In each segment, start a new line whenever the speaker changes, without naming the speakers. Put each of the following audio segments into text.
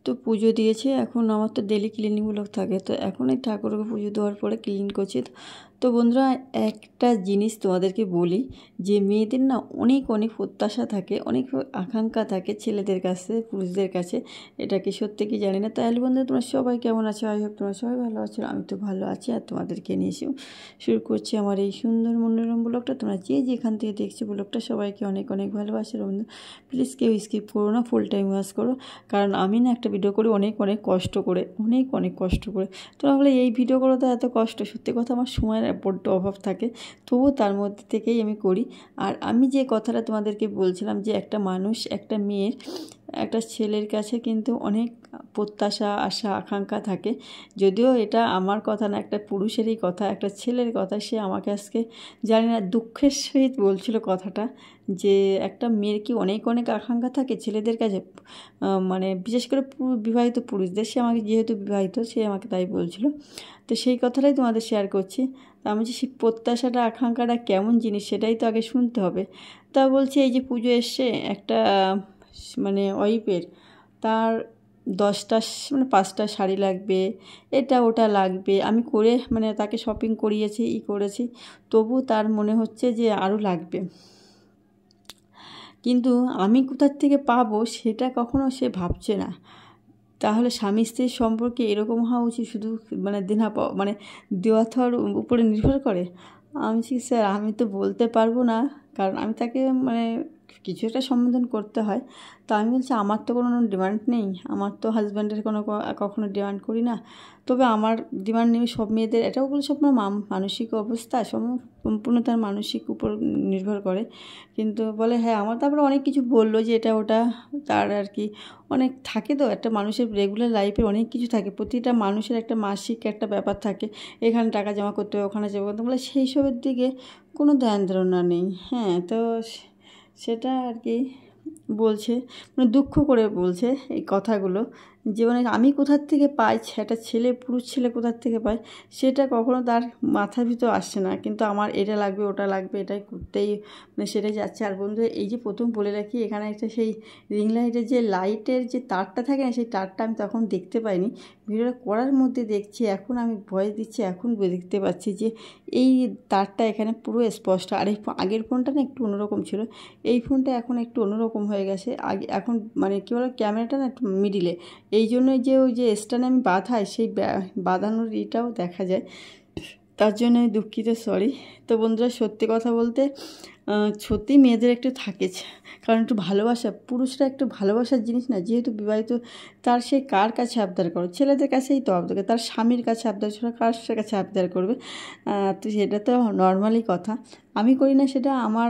তো পুজো দিয়েছি, এখন আমার তো ডেলি ক্লিনিংগুলো থাকে, তো এখন এই ঠাকুরকে পুজো দেওয়ার পরে ক্লিন করছি। তো বন্ধুরা, একটা জিনিস তোমাদেরকে বলি, যে মেয়েদের না অনেক অনেক প্রত্যাশা থাকে, অনেক আকাঙ্ক্ষা থাকে ছেলেদের কাছে, পুরুষদের কাছে। এটা কি সত্যি কি জানি না। তাহলে বন্ধুরা, তোমরা সবাই কেমন আছো? আই হোপ তোমরা সবাই ভালো আছো। আমি তো ভালো আছি, আর তোমাদেরকে নিয়ে শুরু করছি আমার এই সুন্দর মনোরম ব্লগটা। তোমরা যে যেখান থেকে দেখছো ব্লগটা, সবাইকে অনেক অনেক ভালোবাসার বন্ধু। প্লিজ কেউ স্কিপ করো না, ফুল টাইম ওয়াচ করো, কারণ আমি না একটা ভিডিও করি অনেক অনেক কষ্ট করে, অনেক অনেক কষ্ট করে। তো ভাবলে এই ভিডিও করো তো এত কষ্ট, সত্যি কথা আমার সময়ের বড্ড অভাব থাকে, তবুও তার মধ্যে থেকেই আমি করি। আর আমি যে কথাটা তোমাদেরকে বলছিলাম, যে একটা মানুষ, একটা মেয়ের, একটা ছেলের কাছে কিন্তু অনেক প্রত্যাশা, আশা, আকাঙ্ক্ষা থাকে। যদিও এটা আমার কথা না, একটা পুরুষেরই কথা, একটা ছেলের কথা। সে আমাকে আজকে জানি না দুঃখের সহিত বলছিল কথাটা, যে একটা মেয়ের কি অনেক অনেক আকাঙ্ক্ষা থাকে ছেলেদের কাছে, মানে বিশেষ করে বিবাহিত পুরুষদের। সে আমাকে, যেহেতু বিবাহিত, সে আমাকে তাই বলছিল। তো সেই কথাটাই তোমাদের শেয়ার করছি। তা আমি যে সেই প্রত্যাশাটা, আকাঙ্ক্ষাটা কেমন জিনিস, সেটাই তো আগে শুনতে হবে। তা বলছি, এই যে পুজো এসছে, একটা মানে ওয়াইফের, তার 10টা মানে 5টা শাড়ি লাগবে, এটা ওটা লাগবে। আমি করে মানে তাকে শপিং করিয়েছি, করেছি, তবু তার মনে হচ্ছে যে আরও লাগবে। কিন্তু আমি কোথার থেকে পাবো সেটা কখনো সে ভাবছে না। তাহলে স্বামী স্ত্রীর সম্পর্কে এরকম হওয়া উচিত, শুধু মানে মানে দেওয়া থাওয়ার উপরে নির্ভর করে? আমি বলছি, স্যার আমি তো বলতে পারবো না, কারণ আমি তাকে মানে কিছু একটা সম্বোধন করতে হয়। তো আমি বলছি, আমার তো কোনো ডিমান্ড নেই, আমার তো হাজব্যান্ডের কখনো ডিমান্ড করি না। তবে আমার ডিমান্ড নেই, সব মেয়েদের এটাও বলে, সব মানসিক অবস্থা সম্পূর্ণ তার মানসিক উপর নির্ভর করে। কিন্তু বলে হ্যাঁ আমার, তারপরে অনেক কিছু বললো যে এটা ওটা, তার আর কি অনেক থাকে। তো একটা মানুষের রেগুলার লাইফে অনেক কিছু থাকে, প্রতিটা মানুষের একটা মাসিক একটা ব্যাপার থাকে, এখানে টাকা জমা করতে হবে, ওখানে জমা করতে হবে, বলে সেই সবের দিকে কোনো ধ্যান ধারণা নেই। হ্যাঁ, তো সেটা আর কি বলছে, মানে দুঃখ করে বলছে এই কথাগুলো, যে মানে আমি কোথার থেকে পাই, একটা ছেলে, পুরুষ ছেলে কোথার থেকে পায়, সেটা কখনো তার মাথার ভিতর আসছে না। কিন্তু আমার এটা লাগবে, ওটা লাগবে, এটাই করতেই মানে সেটাই যাচ্ছে। আর বন্ধু, এই যে প্রথম বলে রাখি, এখানে একটা সেই রিং লাইটের যে লাইটের যে তারটা থাকে না, সেই তারটা আমি তখন দেখতে পাইনি, ভিডিওটা করার মধ্যে দেখছি, এখন আমি ভয়েস দিচ্ছি, এখন দেখতে পাচ্ছি যে এই তারটা এখানে পুরো স্পষ্ট। আর এই আগের ফোনটা না একটু অন্যরকম ছিল, এই ফোনটা এখন একটু অন্যরকম হয়ে গেছে। আগে এখন মানে কী বলো, ক্যামেরাটা না একটু মিডিলে, এই জন্যই যে ওই যে স্ট্যান্ড আমি বাঁধাই, সেই বাঁধানোর ইটাও দেখা যায়, তার জন্য আমি দুঃখিত, সরি। তো বন্ধুরা, সত্যি কথা বলতে সত্যি মেয়েদের একটু থাকে, কারণ একটু ভালোবাসা, পুরুষরা একটু ভালোবাসার জিনিস না, যেহেতু বিবাহিত, তার সে কার কাছে আবদার করো, ছেলেদের কাছেই তো আবদার করে, তার স্বামীর কাছে আবদার ছাড়া কার কাছে আবদার করবে? তো সেটা তো নর্মালি কথা। আমি করি না সেটা, আমার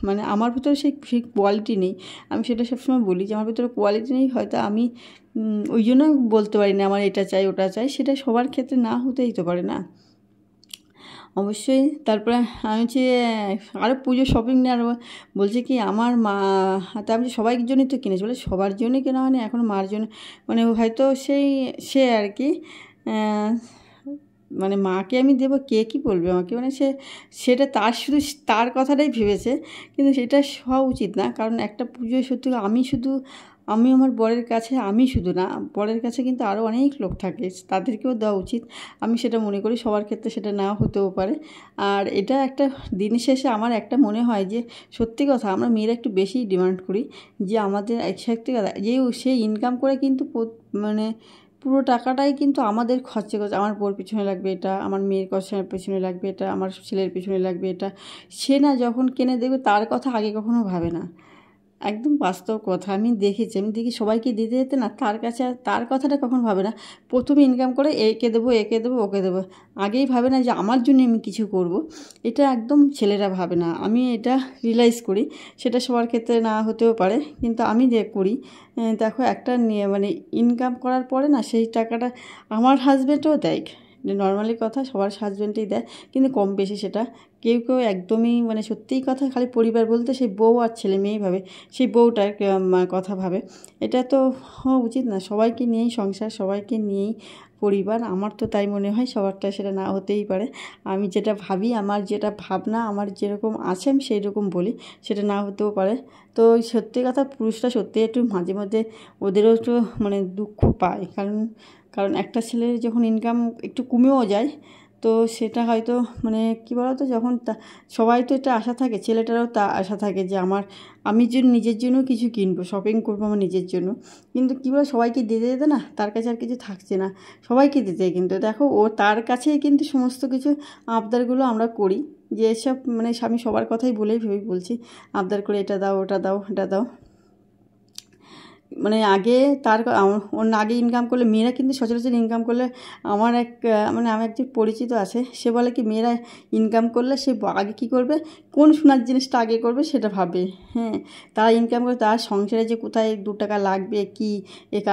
মানে আমার ভিতরে সেই কোয়ালিটি নেই। আমি সেটা সবসময় বলি যে আমার ভিতরে কোয়ালিটি নেই, হয়তো আমি ওই জন্য বলতে পারি না আমার এটা চাই ওটা চাই, সেটা সবার ক্ষেত্রে না হতেই তো পারে না, অবশ্যই। তারপরে আমি হচ্ছে আরও পুজো শপিং নিয়ে আরও বলছে কি আমার মা, তা আমি সবাই জন্যই তো কিনেছি, বলে সবার জন্যই কেনা হয়নি, এখন মার জন্য, মানে হয়তো সে আর কি মানে মাকে আমি দেবো, কে কী বলবে আমাকে, মানে সেটা তার শুধু তার কথাটাই ভেবেছে। কিন্তু সেটা হওয়া উচিত না, কারণ একটা পুজোয় সত্যি আমি আমার বরের কাছে, আমি শুধু না, বরের কাছে কিন্তু আরও অনেক লোক থাকে, তাদেরকেও দেওয়া উচিত। আমি সেটা মনে করি, সবার ক্ষেত্রে সেটা নাও হতেও পারে। আর এটা একটা দিন শেষে আমার একটা মনে হয় যে সত্যি কথা, আমরা মেয়েরা একটু বেশিই ডিমান্ড করি, যে আমাদের সত্যি কথা, যে সে ইনকাম করে কিন্তু মানে পুরো টাকাটাই কিন্তু আমাদের খরচা করছে, আমার বউর পিছনে লাগবে এটা, আমার মেয়ের পিছনে লাগবে এটা, আমার ছেলের পিছনে লাগবে এটা। সে না যখন কেনে দেখবে, তার কথা আগে কখনো ভাবে না। একদম বাস্তব কথা, আমি দেখি সবাইকে দিতে যেতে না, তার কাছে তার কথাটা কখন ভাবে না। প্রথমে ইনকাম করে একে দেবো, ওকে দেবো, আগেই ভাবে না যে আমার জন্য আমি কিছু করব। এটা একদম ছেলেরা ভাবে না, আমি এটা রিয়েলাইজ করি। সেটা সবার ক্ষেত্রে না হতেও পারে, কিন্তু আমি যে করি, দেখো একটা মানে ইনকাম করার পরে না, সেই টাকাটা আমার হাজব্যান্ডও দেয়। নর্মালি কথা, সবার হাজব্যান্ডই দেয়, কিন্তু কম বেশি সেটা কেউ কেউ একদমই মানে সত্যিই কথা, খালি পরিবার বলতে সেই বউ আর ছেলে মেয়েই ভাবে, সেই বউটার কথা ভাবে। এটা তো হওয়া উচিত না, সবাইকে নিয়েই সংসার, সবাইকে নিয়েই পরিবার। আমার তো তাই মনে হয়, সবারটা সেটা না হতেই পারে। আমি যেটা ভাবি, আমার যেটা ভাবনা, আমার যেরকম আছে আমি সেই রকম বলি, সেটা না হতেও পারে। তো সত্যি কথা, পুরুষরা সত্যি একটু মাঝে মধ্যে ওদেরও একটু মানে দুঃখ পায়, কারণ একটা ছেলের যখন ইনকাম একটু কমেও যায়, তো সেটা হয়তো মানে কী বলো তো, যখন সবাই তো এটা আশা থাকে, ছেলেটারও তা আশা থাকে যে আমি যে নিজের জন্য কিছু কিনবো, শপিং করবো আমার নিজের জন্য। কিন্তু কী বলো, সবাইকে দিতে যেতে না, তার কাছে আর কিছু থাকছে না, সবাইকে দিতে। কিন্তু দেখো, তার কাছেই কিন্তু সমস্ত কিছু আবদারগুলো আমরা করি, যে এসব মানে আমি সবার কথাই ভেবেই বলছি, আবদার করে এটা দাও, ওটা দাও, এটা দাও। মানে আগে ওর আগে ইনকাম করলে, মেয়েরা কিন্তু সচরাচর ইনকাম করলে, আমার একজন পরিচিত আছে, সে বলে কি, মেয়েরা ইনকাম করলে সে আগে কী করবে, কোন সোনার জিনিসটা আগে করবে সেটা ভাবে। হ্যাঁ, তারা ইনকাম করে, তার সংসারে যে কোথায় 2 টাকা লাগবে, কি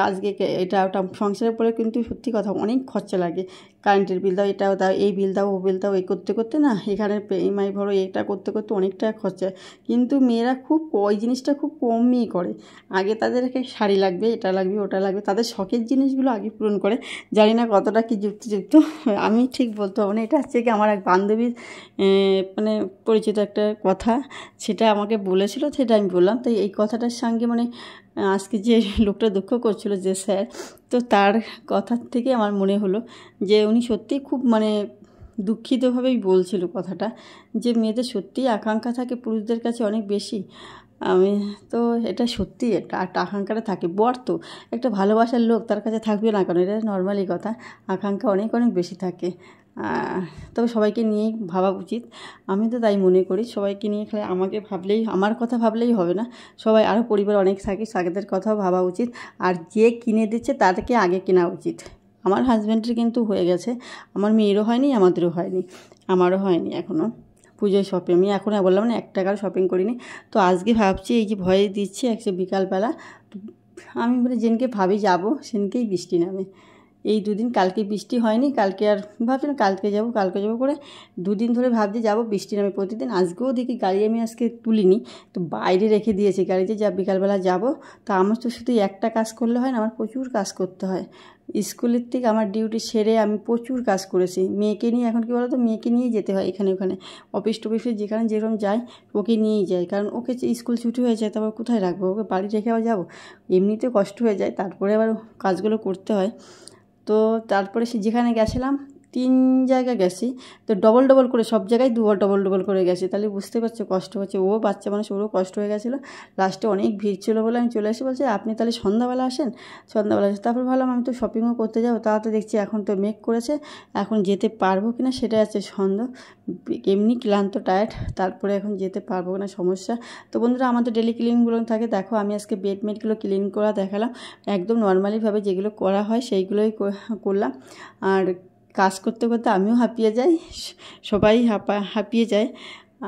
আজকে এটা ওটা, সংসারের পরে কিন্তু সত্যি কথা অনেক খরচা লাগে। কারেন্টের বিল দাও, এটাও দাও, এই বিল দাও, ও বিল দাও, এই করতে করতে না, এখানে ইএমআই ভরো, এটা করতে করতে অনেক টাকা খরচা। কিন্তু মেয়েরা ওই জিনিসটা খুব কমই করে। আগে তাদেরকে শাড়ি লাগবে, এটা লাগবে, ওটা লাগবে, তাদের শখের জিনিসগুলো আগে পূরণ করে। জানি না কতটা কি যুক্তিযুক্ত, আমি ঠিক বলতে হবে না। এটা হচ্ছে কি, আমার এক বান্ধবীর মানে পরিচিত একটা কথা, সেটা আমাকে বলেছিল, সেটা আমি বললাম। তাই এই কথাটার সঙ্গে মানে আজকে যে লোকটা দুঃখ করছিল, যে স্যার, তো তার কথার থেকে আমার মনে হলো যে উনি সত্যিই খুব মানে দুঃখিতভাবেই বলছিল কথাটা, যে মেয়েদের সত্যিই আকাঙ্ক্ষা থাকে পুরুষদের কাছে অনেক বেশি। তো এটা সত্যি, একটা আকাঙ্ক্ষাটা থাকে। বর তো একটা ভালোবাসার লোক, তার কাছে থাকবে না কেন, এটা নর্মালি কথা। আকাঙ্ক্ষা অনেক অনেক বেশি থাকে। তবে সবাইকে নিয়েই ভাবা উচিত, আমি তো তাই মনে করি। সবাইকে নিয়ে খালি আমার কথা ভাবলেই হবে না, সবাই আরও পরিবার অনেক থাকে, তাদের কথাও ভাবা উচিত। আর যে কিনে দিচ্ছে তাদেরকে আগে কেনা উচিত। আমার হাজব্যান্ডের কিন্তু হয়ে গেছে, আমার মেয়েরও হয়নি, আমাদেরও হয়নি, আমারও হয়নি এখনও পুজোয় শপিং। আমি এখন বললাম না, 1 টাকার শপিং করিনি। তো আজকে ভাবছি, এই যে ভয়ে দিচ্ছি একটা বিকালবেলা, আমি মানে যেদিনকে ভাবি যাব, সেদিনকেই বৃষ্টি নামে। এই 2 দিন, কালকে বৃষ্টি হয়নি, কালকে আর ভাবছি না কালকে যাবো করে 2 দিন ধরে ভাবছি যাবো, বৃষ্টি নামে প্রতিদিন। আজকেও দেখি গাড়ি আমি আজকে তুলিনি, তো বাইরে রেখে দিয়েছি গাড়িতে, বিকালবেলা যাব। তা আমার তো শুধু একটা কাজ করলে হয় না, আমার প্রচুর কাজ করতে হয়। স্কুলের থেকে আমার ডিউটি সেরে আমি প্রচুর কাজ করেছি। মেয়েকে নিয়ে, এখন কী বলো তো, মেয়েকে নিয়েই যেতে হয় এখানে ওখানে, অফিস টফিসে যেখানে যেরকম যাই, ওকে নিয়েই যাই। কারণ ওকে স্কুল ছুটি হয়ে যায়, তারপর কোথায় রাখবো ওকে, বাড়ি রেখে আবার যাবো, এমনিতে কষ্ট হয়ে যায়, তারপরে আবার কাজগুলো করতে হয়। তো তারপরে যেখানে গেছিলাম, 3 জায়গায় গেছি, তো ডবল করে সব জায়গায় ডবল করে গেছি। তাহলে বুঝতে পারছো কষ্ট হচ্ছে। ও বাচ্চা মানুষ, ওরও কষ্ট হয়ে গেছিলো। লাস্টে অনেক ভিড় ছিল বলে আমি চলে এসে বলছি, আপনি তাহলে সন্ধ্যাবেলা আসেন। তারপর ভাবলাম আমি তো শপিংও করতে যাবো, তা তো দেখছি এখন তো মেঘ করেছে, এখন যেতে পারবো কি না সেটাই আছে সন্দেহ। এমনি ক্লান্ত, টায়ার্ড, তারপরে এখন যেতে পারবো না, সমস্যা। তো বন্ধুরা, আমাদের ডেলি ক্লিনগুলো থাকে, দেখো আমি আজকে বেডমেটগুলো ক্লিন করা দেখালাম, একদম নর্মালিভাবে যেগুলো করা হয় সেইগুলোই করলাম। আর কাজ করতে করতে আমিও হাঁপিয়ে যাই, সবাই হাঁপিয়ে যায়।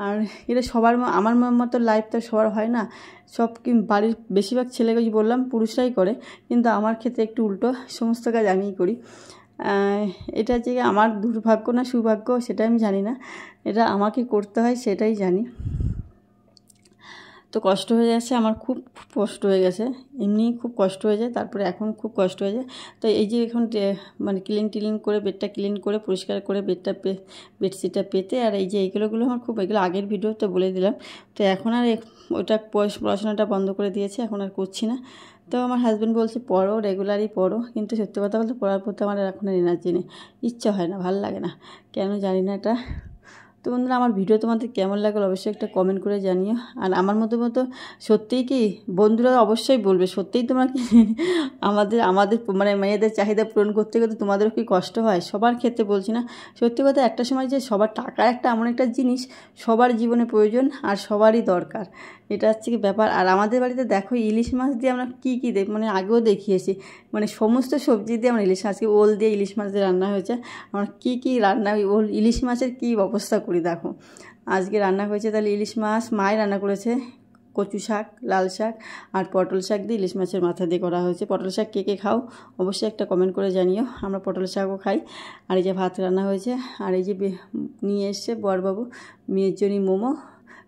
আর এটা আমার মতো লাইফ তো সবার হয় না, বাড়ির বেশিরভাগ ছেলেকে বললাম পুরুষরাই করে, কিন্তু আমার ক্ষেত্রে একটু উল্টো, সমস্ত কাজ আমিই করি। এটা যে আমার দুর্ভাগ্য না সৌভাগ্য সেটা আমি জানি না, এটা আমাকে করতে হয় সেটাই জানি। তো কষ্ট হয়ে যাচ্ছে আমার, খুব কষ্ট হয়ে গেছে, এমনি খুব কষ্ট হয়ে যায়, তারপরে এখন খুব কষ্ট হয়ে যায়। তো এই যে এখন মানে ক্লিন করে, বেডটা ক্লিন করে, পরিষ্কার করে, বেডশিটটা পেতে, আর এই যে এগুলো আমার খুব, এগুলো আগের ভিডিওতে বলে দিলাম। তো এখন আর ওটা পড়াশোনাটা বন্ধ করে দিয়েছে, এখন আর করছি না। তো আমার হাজব্যান্ড বলছে পড়ো, রেগুলারই পড়ো, কিন্তু সত্যি কথা বলতে পড়ার প্রতি আমার এখন আর এনার্জি নেই, ইচ্ছা হয় না, ভালো লাগে না, কেন জানি না এটা। তো বন্ধুরা, আমার ভিডিও তোমাদের কেমন লাগলো অবশ্যই একটা কমেন্ট করে জানিও। আর আমার মতো সত্যিই কি বন্ধুরা অবশ্যই বলবে, সত্যিই তোমরা কি আমাদের মানে মেয়েদের চাহিদা পূরণ করতে করতে তোমাদেরও কি কষ্ট হয়? সবার ক্ষেত্রে বলছি না, সত্যি কথা, একটা সময় যে সবার টাকা একটা এমন একটা জিনিস, সবার জীবনে প্রয়োজন আর সবারই দরকার, এটা হচ্ছে কি ব্যাপার। আর আমাদের বাড়িতে দেখো, ইলিশ মাছ দিয়ে আমরা কী মানে আগেও দেখিয়েছি, মানে সমস্ত সবজি দিয়ে আমরা আজকে ওল দিয়ে ইলিশ মাছ দিয়ে রান্না হয়েছে। আমরা কী রান্না, ইলিশ মাছের কী অবস্থা করি দেখো। আজকে রান্না হয়েছে তাহলে ইলিশ মাছ, মাই রান্না করেছে, কচু শাক, লাল শাক আর পটল শাক দিয়ে ইলিশ মাছের মাথা দিয়ে করা হয়েছে। পটল শাক কে খাও অবশ্যই একটা কমেন্ট করে জানিও, আমরা পটল শাকও খাই। আর এই যে ভাত রান্না হয়েছে, আর এই যে নিয়ে এসছে বরবাবু মেয়ের জন্যই মোমো,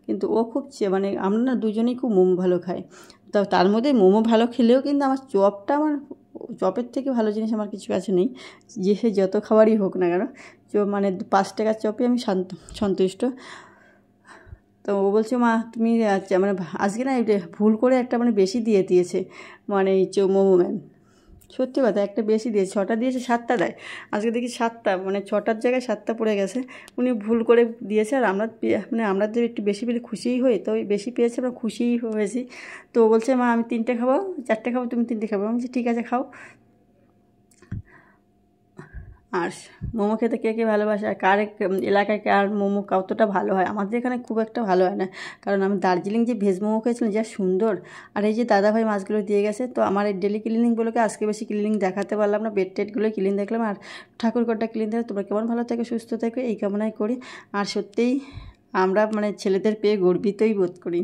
কিন্তু ও খুব মানে আমরা না দুজনেই খুব মোমো ভালো খাই। তার মধ্যে মোমো ভালো খেলেও কিন্তু আমার চপটা চপের থেকে ভালো জিনিস আমার কিছু কাছে নেই, যে সে যত খাবারই হোক না কেন, মানে 5 টাকার চপে আমি সন্তুষ্ট। তো ও বলছে, মা তুমি মানে আজকে না ভুল করে একটা মানে বেশি দিয়েছে, মানে এই মোমো ম্যান, সত্যি কথা একটা বেশি দিয়েছে, 6টা দিয়েছে 7টা দেয়, আজকে দেখি 7টা, মানে 6টার জায়গায় 7টা পড়ে গেছে, উনি ভুল করে দিয়েছে। আর আমরা মানে আমরা যে একটু বেশি পেলে খুশিই হই, তো বেশি পেয়েছে আমরা খুশিই হয়েছি। তো ও বলছে, মা আমি 3টে খাবো, 4টে খাবো, তুমি 3টে খাবো। আমি বলছি ঠিক আছে খাও। আর মোমো খেতে কে কে ভালোবাসে, আর কার এলাকায় কার মোমো কতটা ভালো হয়, আমাদের এখানে খুব একটা ভালো হয় না, কারণ আমি দার্জিলিং যে ভেজ মোমো খেয়েছিলাম যা সুন্দর। আর এই যে দাদাভাই মাছগুলো দিয়ে গেছে, তো আমার এই ডেলি ক্লিনিংগুলোকে আজকে বেশি ক্লিনিং দেখাতে পারলাম না, বেড টেডগুলো ক্লিন দেখলাম, আর ঠাকুরঘরটা ক্লিন দেখলাম। তোমরা কেমন ভালো থেকো, সুস্থ থেকো, এই কামনাই করি। আর সত্যিই আমরা মানে ছেলেদের পেয়ে গর্বিতই বোধ করি।